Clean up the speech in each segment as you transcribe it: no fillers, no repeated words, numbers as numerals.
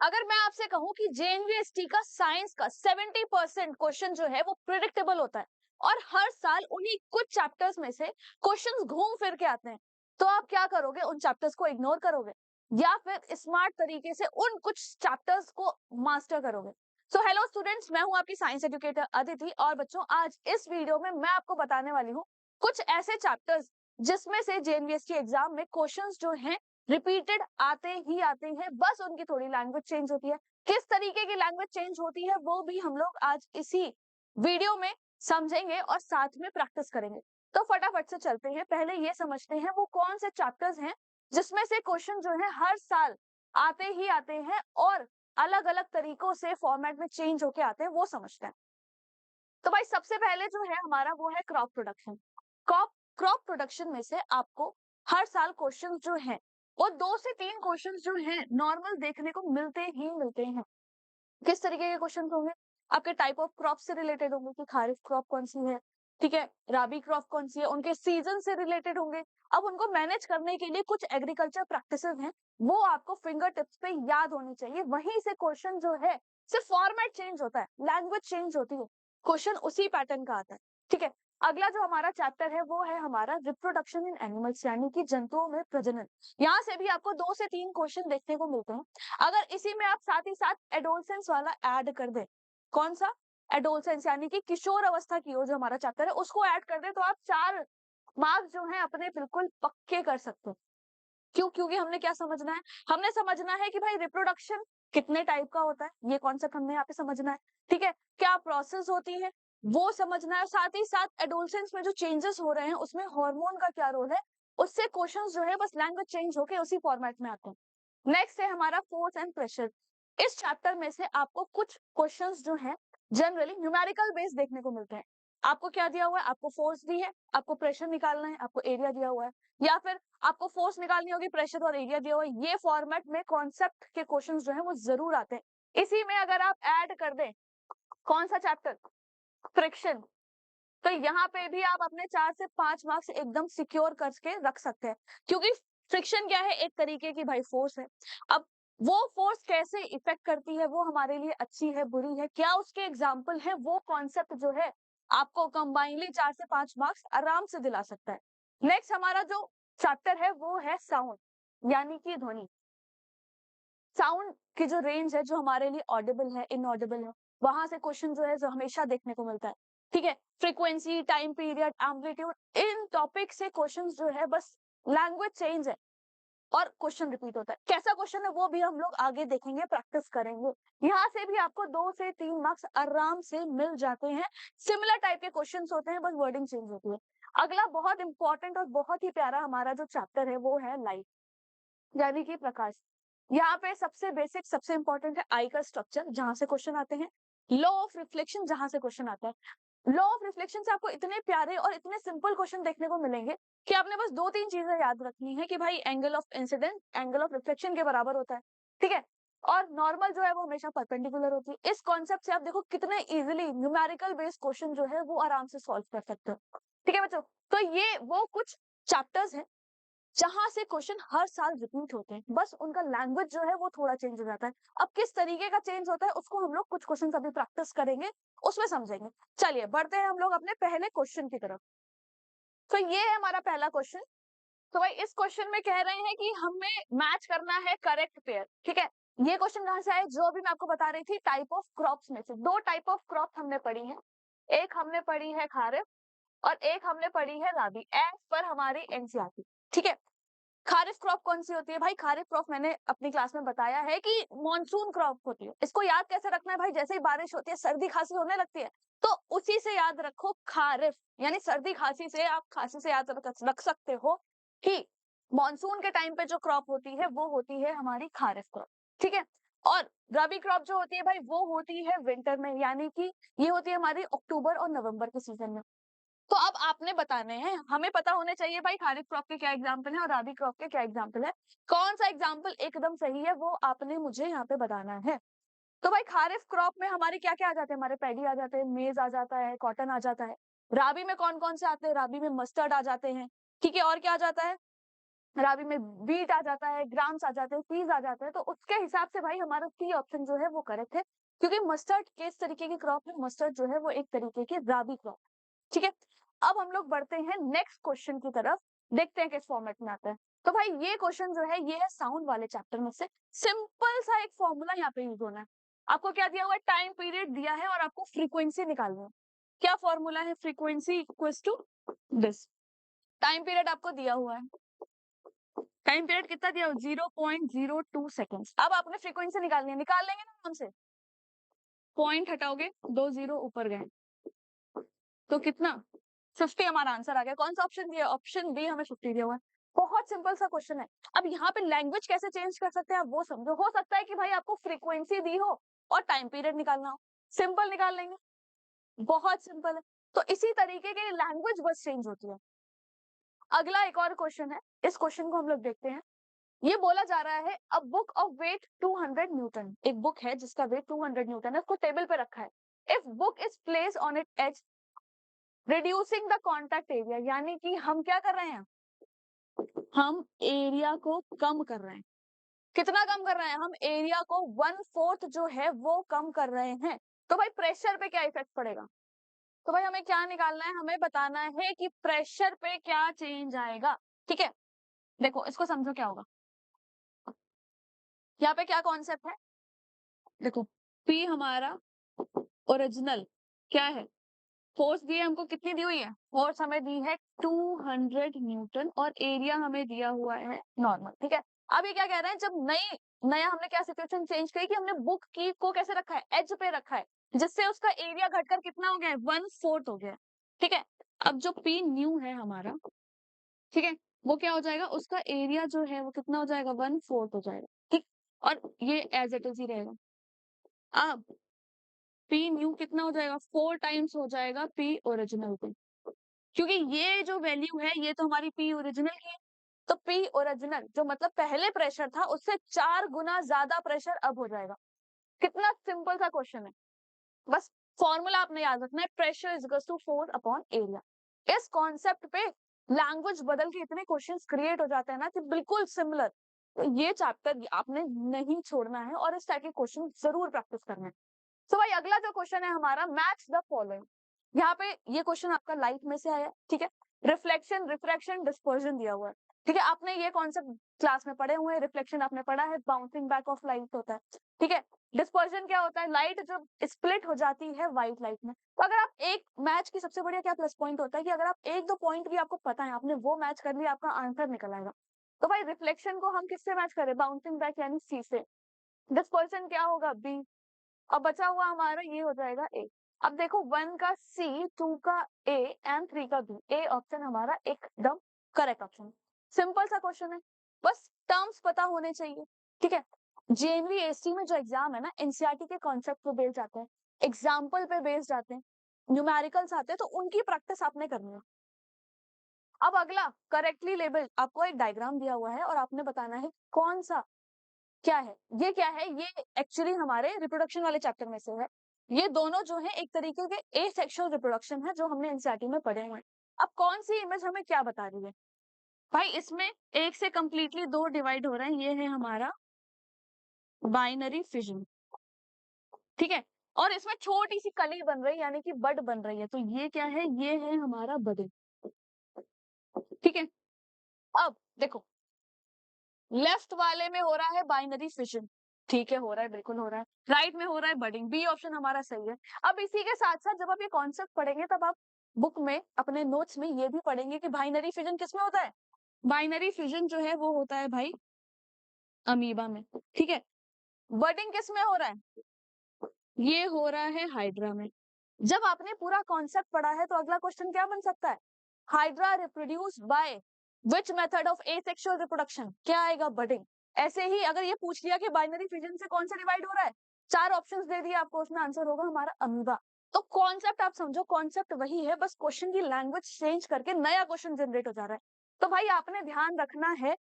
अगर मैं आपसे कहूं कि जेएनवीएसटी का साइंस का 70% क्वेश्चन जो है वो प्रिडिक्टेबल होता है और हर साल उन्हीं कुछ चैप्टर्स में से क्वेश्चंस घूम फिर के आते हैं, तो आप क्या करोगे? उन चैप्टर्स को इग्नोर करोगे या फिर स्मार्ट तरीके से उन कुछ चैप्टर्स को मास्टर करोगे? सो हेलो स्टूडेंट्स, मैं हूं आपकी साइंस एजुकेटर अदिति और बच्चों, आज इस वीडियो में मैं आपको बताने वाली हूँ कुछ ऐसे चैप्टर्स जिसमें से जेएनवीएसटी एग्जाम में क्वेश्चंस जो हैं रिपीटेड आते ही आते हैं, बस उनकी थोड़ी लैंग्वेज चेंज होती है। किस तरीके की लैंग्वेज चेंज होती है वो भी हम लोग आज इसी वीडियो में समझेंगे और साथ में प्रैक्टिस करेंगे। तो फटाफट से चलते हैं, पहले ये समझते हैं वो कौन से चैप्टर्स हैं जिसमें से क्वेश्चन जो है हर साल आते ही आते हैं और अलग अलग तरीकों से फॉर्मेट में चेंज होके आते हैं, वो समझते हैं। तो भाई सबसे पहले जो है हमारा वो है crop production. Crop crop production में से आपको हर साल क्वेश्चंस जो हैं वो 2 से 3 क्वेश्चंस जो हैं नॉर्मल देखने को मिलते ही मिलते हैं। किस तरीके के क्वेश्चन होंगे? आपके टाइप ऑफ क्रॉप से रिलेटेड होंगे कि खारिफ क्रॉप कौन सी है, ठीक है, राबी क्रॉप कौन सी है, उनके सीजन से रिलेटेड होंगे। अब उनको मैनेज करने के लिए कुछ एग्रीकल्चर प्रैक्टिसेस हैं, वो आपको फिंगर टिप्स पे याद होनी चाहिए। वहीं से क्वेश्चन जो है सिर्फ फॉर्मेट चेंज होता है, लैंग्वेज चेंज होती है, क्वेश्चन उसी पैटर्न का आता है। ठीक है, अगला जो हमारा चैप्टर है वो है हमारा रिप्रोडक्शन इन एनिमल्स, यानी कि जंतुओं में प्रजनन। यहाँ से भी आपको 2 से 3 क्वेश्चन देखने को मिलते हैं। अगर इसी में आप साथ ही साथ एडोलसेंस वाला ऐड कर दें, कौन सा? एडोलसेंस यानी कि किशोर अवस्था की ओर जो हमारा चैप्टर है उसको ऐड कर दे, तो आप 4 मार्क्स जो है अपने बिल्कुल पक्के कर सकते हो। क्यों? क्योंकि हमने क्या समझना है? हमने समझना है कि भाई रिप्रोडक्शन कितने टाइप का होता है, ये कॉन्सेप्ट हमने यहाँ पे समझना है। ठीक है, क्या प्रोसेस होती है वो समझना है, साथ ही साथ एडोलसेंस में जो चेंजेस हो रहे हैं उसमें हार्मोन का क्या रोल है, उससे क्वेश्चंस जो है बस लैंग्वेज चेंज होके उसी फॉर्मेट में आते हैं। नेक्स्ट है हमारा फोर्स एंड प्रेशर। इस चैप्टर में से आपको कुछ क्वेश्चंस जो है जनरली न्यूमेरिकल बेस देखने को मिलते हैं। आपको क्या दिया हुआ है? आपको फोर्स दी है, आपको प्रेशर निकालना है, आपको एरिया दिया हुआ है, या फिर आपको फोर्स निकालनी होगी, प्रेशर और एरिया दिया हुआ है। ये फॉर्मेट में कॉन्सेप्ट के क्वेश्चंस जो है वो जरूर आते हैं। इसी में अगर आप ऐड कर दें कौन सा चैप्टर? फ्रिक्शन, तो यहाँ पे भी आप अपने 4 से 5 मार्क्स एकदम सिक्योर करके रख सकते हैं, क्योंकि फ्रिक्शन क्या है? एक तरीके की भाई फोर्स है। अब वो फोर्स कैसे इफेक्ट करती है, वो हमारे लिए अच्छी है बुरी है, क्या उसके एग्जाम्पल है, वो कॉन्सेप्ट जो है आपको कंबाइनली 4 से 5 मार्क्स आराम से दिला सकता है। नेक्स्ट हमारा जो चैप्टर है वो है साउंड, यानी कि ध्वनि। साउंड की जो रेंज है, जो हमारे लिए ऑडिबल है, इनऑडिबल है, वहां से क्वेश्चन जो है जो हमेशा देखने को मिलता है। ठीक है, फ्रीक्वेंसी, टाइम पीरियड, एम्पलीट्यूड, इन टॉपिक से क्वेश्चन जो है बस लैंग्वेज चेंज है और क्वेश्चन रिपीट होता है। कैसा क्वेश्चन है वो भी हम लोग आगे देखेंगे, प्रैक्टिस करेंगे। यहाँ से भी आपको 2 से 3 मार्क्स आराम से मिल जाते हैं। सिमिलर टाइप के क्वेश्चंस होते हैं, बस वर्डिंग चेंज होती है। अगला बहुत इंपॉर्टेंट और बहुत ही प्यारा हमारा जो चैप्टर है वो है लाइट, यानी कि प्रकाश। यहाँ पे सबसे बेसिक सबसे इंपॉर्टेंट है आई का स्ट्रक्चर, जहां से क्वेश्चन आते हैं। लॉ ऑफ रिफ्लेक्शन, जहां से क्वेश्चन आता है। लॉ ऑफ रिफ्लेक्शन से आपको इतने प्यारे और इतने सिंपल क्वेश्चन देखने को मिलेंगे कि आपने बस 2-3 चीजें याद रखनी है कि भाई angle of incident angle of reflection के बराबर होता है। ठीक है, और नॉर्मल जो है वो हमेशा परपेंडिकुलर होती है। इस कॉन्सेप्ट से आप देखो कितने इजिली न्यूमेरिकल बेस्ड क्वेश्चन जो है वो आराम से सॉल्व कर सकते हो। ठीक है बच्चों, तो ये वो कुछ चैप्टर्स हैं जहां से क्वेश्चन हर साल रिपीट होते हैं, बस उनका लैंग्वेज जो है वो थोड़ा चेंज हो जाता है। अब किस तरीके का चेंज होता है उसको हम लोग कुछ क्वेश्चन अभी प्रैक्टिस करेंगे, उसमें समझेंगे। चलिए बढ़ते हैं हम लोग अपने पहले क्वेश्चन की तरफ। तो ये है हमारा पहला क्वेश्चन। तो भाई इस क्वेश्चन में कह रहे हैं कि हमें मैच करना है करेक्ट पेयर। ठीक है, ये क्वेश्चन कहां से आया? जो अभी मैं आपको बता रही थी, टाइप ऑफ क्रॉप्स में से 2 टाइप ऑफ क्रॉप हमने पढ़ी है। एक हमने पढ़ी है खारिफ और एक हमने पढ़ी है राबी, एज पर हमारी एनसीईआरटी। ठीक है, खारिफ क्रॉप कौन सी होती है भाई? खारिफ क्रॉप मैंने अपनी क्लास में बताया है कि मॉनसून क्रॉप होती है। इसको याद कैसे रखना है भाई? जैसे ही बारिश होती है सर्दी खांसी होने लगती है, तो उसी से याद रखो खारिफ, यानी सर्दी खांसी से आप खांसी से याद रख सकते हो कि मॉनसून के टाइम पे जो क्रॉप होती है वो होती है हमारी खारिफ क्रॉप। ठीक है, और रबी क्रॉप जो होती है भाई वो होती है विंटर में, यानी कि ये होती है हमारी अक्टूबर और नवंबर के सीजन में। तो अब आपने बताने हैं, हमें पता होने चाहिए भाई खारिफ क्रॉप के क्या एग्जाम्पल है और राबी क्रॉप के क्या एग्जाम्पल है। कौन सा एग्जाम्पल एकदम सही है वो आपने मुझे यहाँ पे बताना है। तो भाई खारिफ क्रॉप में हमारे क्या क्या आ जाते हैं? हमारे पैडी आ जाते हैं, मेज आ जाता है, कॉटन आ जाता है। राबी में कौन कौन से आते हैं? राबी में मस्टर्ड आ जाते हैं। ठीक है, और क्या आ जाता है? राबी में बीट आ जाता है, ग्राम्स आ जाते हैं, पीस आ जाते हैं, तो उसके हिसाब से भाई हमारा सी ऑप्शन जो है वो करेक्ट है, क्योंकि मस्टर्ड किस तरीके की क्रॉप है, मस्टर्ड जो है वो एक तरीके की राबी क्रॉप। ठीक है, अब हम लोग बढ़ते हैं नेक्स्ट क्वेश्चन की तरफ, देखते हैं किस फॉर्मेट में आता है। तो भाई ये क्वेश्चन जो है ये है साउंड वाले चैप्टर में से, सिंपल सा एक फॉर्मूला यहाँ पे यूज होना है। आपको क्या दिया हुआ है, टाइम पीरियड दिया है और आपको फ्रीक्वेंसी निकालनी है। क्या फॉर्मूला है, frequency equals to this, time period आपको दिया हुआ है, टाइम पीरियड कितना दिया, 0.02 सेकेंड्स। अब आपने फ्रीक्वेंसी निकालनी है, निकाल लेंगे ना आराम से, पॉइंट हटाओगे, 2 0 ऊपर गए, तो कितना, 50 हमारा आंसर आ गया। कौन सा ऑप्शन दिया, ऑप्शन बी हमें 50 दिया हुआ है। बहुत सिंपल सा क्वेश्चन है। अब यहाँ पे लैंग्वेज कैसे चेंज कर सकते हैं आप वो समझो। हो सकता है कि भाई आपको फ्रीक्वेंसी दी हो और टाइम पीरियड निकालना हो, सिंपल निकाल लेंगे, बहुत सिंपल है। तो इसी तरीके के लैंग्वेज बस चेंज होती है। अगला एक और क्वेश्चन है, इस क्वेश्चन को हम लोग देखते हैं। ये बोला जा रहा है a book of weight 200 newton, एक बुक है जिसका वेट 200 न्यूटन है, उसको टेबल पे रखा है। If book is place on it as reducing the contact area, यानी कि हम क्या कर रहे हैं, हम एरिया को कम कर रहे हैं। कितना कम कर रहे हैं, हम एरिया को 1/4 जो है वो कम कर रहे हैं। तो भाई प्रेशर पे क्या इफेक्ट पड़ेगा, तो भाई हमें क्या निकालना है, हमें बताना है कि प्रेशर पे क्या चेंज आएगा। ठीक है, देखो इसको समझो क्या होगा, यहाँ पे क्या कॉन्सेप्ट है, देखो पी हमारा ओरिजिनल क्या है, फोर्स दी है हमको, कितनी दी हुई है, फोर्स हमें दी है 200 न्यूटन और एरिया हमें दिया हुआ है नॉर्मल। ठीक है, अब ये क्या कह रहे हैं, जब नया हमने क्या सिचुएशन चेंज करी कि हमने बुक की को कैसे रखा है, एज पे रखा है, जिससे उसका एरिया घटकर कितना हो गया है, 1/4 हो गया है। ठीक है, अब जो पी न्यू है हमारा, ठीक है, वो क्या हो जाएगा, उसका एरिया जो है वो कितना हो जाएगा, 1/4 हो जाएगा। ठीक, और ये एज इट इज ही रहेगा। अब पी न्यू कितना हो जाएगा, 4 टाइम्स हो जाएगा पी ओरिजिनल पे, क्योंकि ये जो वैल्यू है ये तो हमारी पी ओरिजिनल की है। तो पी ओरिजिनल जो मतलब पहले प्रेशर था उससे 4 गुना ज्यादा प्रेशर अब हो जाएगा। कितना सिंपल सा क्वेश्चन है, बस फॉर्मूला आपने याद रखना है, pressure is equal to force upon area. इस कॉन्सेप्ट पे लैंग्वेज बदल के इतने क्वेश्चंस क्रिएट हो जाते हैं ना कि बिल्कुल सिमिलर। तो ये चैप्टर आपने नहीं छोड़ना है और इस टाइप के क्वेश्चन जरूर प्रैक्टिस करना है। तो भाई अगला जो क्वेश्चन है हमारा, मैच द फॉलोइंग। यहाँ पे ये क्वेश्चन आपका लाइट में से आया, ठीक है, रिफ्लेक्शन, रिफ्रैक्शन, डिस्पर्जन दिया हुआ है। ठीक है, आपने ये कॉन्सेप्ट क्लास में पढ़े हुए हैं, रिफ्लेक्शन आपने पढ़ा है, बाउंसिंग बैक ऑफ लाइट होता है। ठीक है, डिस्पर्जन क्या होता है, लाइट जब स्प्लिट हो जाती है व्हाइट लाइट में। तो अगर आप एक मैच की सबसे बढ़िया क्या प्लस पॉइंट होता है कि अगर आप एक दो पॉइंट भी आपको पता है, आपने वो मैच कर लिया, आपका आंसर निकल आएगा। तो भाई रिफ्लेक्शन को हम किससे मैच करें, बाउंसिंग बैक यानी सी से। डिस्पर्जन क्या होगा, बी। अब बचा हुआ हमारा ये हो जाएगा ए। अब देखो 1 का सी, 2 का ए एंड 3 का बी, ए ऑप्शन हमारा एकदम करेक्ट ऑप्शन। सिंपल सा क्वेश्चन है, बस टर्म्स पता होने चाहिए। ठीक है, जेएनवी एसटी में जो एग्जाम है ना, एनसीईआरटी के कॉन्सेप्ट पे बेस्ड आते हैं, एग्जाम्पल पे बेस्ड आते हैं, न्यूमेरिकल्स आते हैं, तो उनकी प्रैक्टिस आपने करनी है। अब अगला करेक्टली लेबल, आपको एक डायग्राम दिया हुआ है और आपने बताना है कौन सा क्या है, ये क्या है, ये एक्चुअली हमारे रिप्रोडक्शन वाले चैप्टर में से है। ये दोनों जो है एक तरीके के एसेक्सुअल रिप्रोडक्शन है जो हमने एनसीईआरटी में पढ़े हुए हैं। अब कौन सी इमेज हमें क्या बता रही है, भाई इसमें एक से कंप्लीटली दो डिवाइड हो रहे हैं, ये है हमारा बाइनरी फिजन। ठीक है, और इसमें छोटी सी कली बन रही है यानी कि बड बन रही है, तो ये क्या है, ये है हमारा बडिंग। ठीक है, अब देखो लेफ्ट वाले में हो रहा है बाइनरी फिशन, ठीक है, हो रहा है, बिल्कुल हो रहा है। राइट में हो रहा है बडिंग, बी ऑप्शन हमारा सही है। अब इसी के साथ साथ जब आप ये कॉन्सेप्ट पढ़ेंगे तब आप बुक में अपने नोट्स में ये भी पढ़ेंगे कि बाइनरी फिजन किसमें होता है, बाइनरी फिजन जो है वो होता है भाई अमीबा में। ठीक है, बडिंग किस में हो रहा है, ये हो रहा है हाइड्रा में। जब आपने पूरा कॉन्सेप्ट पढ़ा है तो अगला क्वेश्चन क्या बन सकता है, hydra reproduce by which method of asexual reproduction, क्या आएगा, बडिंग। ऐसे ही अगर ये पूछ लिया कि बाइनरी फिजन से कौन सा डिवाइड हो रहा है, 4 ऑप्शंस दे दिए आपको, उसमें आंसर होगा हमारा अमीबा। तो कॉन्सेप्ट आप समझो, कॉन्सेप्ट वही है, बस क्वेश्चन की लैंग्वेज चेंज करके नया क्वेश्चन जनरेट हो जा रहा है। तो भाई आपने ध्यान रखना है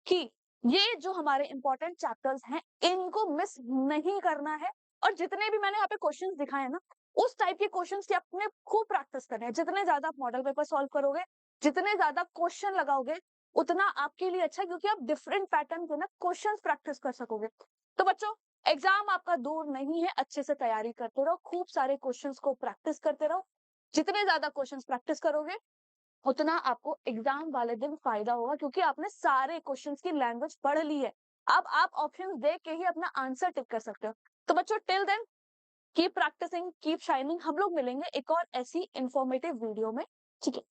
कि ये जो हमारे इंपॉर्टेंट चैप्टर्स हैं इनको मिस नहीं करना है, और जितने भी मैंने यहाँ पे क्वेश्चंस दिखाए हैं ना, उस टाइप के क्वेश्चंस की आपने खूब प्रैक्टिस करना है। जितने ज्यादा आप मॉडल पेपर सॉल्व करोगे, जितने ज्यादा क्वेश्चन लगाओगे, उतना आपके लिए अच्छा है, क्योंकि आप डिफरेंट पैटर्न के ना क्वेश्चंस प्रैक्टिस कर सकोगे। तो बच्चों, एग्जाम आपका दूर नहीं है, अच्छे से तैयारी करते रहो, खूब सारे क्वेश्चंस को प्रैक्टिस करते रहो। जितने ज्यादा क्वेश्चंस प्रैक्टिस करोगे, उतना आपको एग्जाम वाले दिन फायदा होगा, क्योंकि आपने सारे क्वेश्चंस की लैंग्वेज पढ़ ली है। अब आप ऑप्शंस देख के ही अपना आंसर टिक कर सकते हो। तो बच्चों, till then keep practising, keep shining. हम लोग मिलेंगे एक और ऐसी इंफॉर्मेटिव वीडियो में। ठीक है।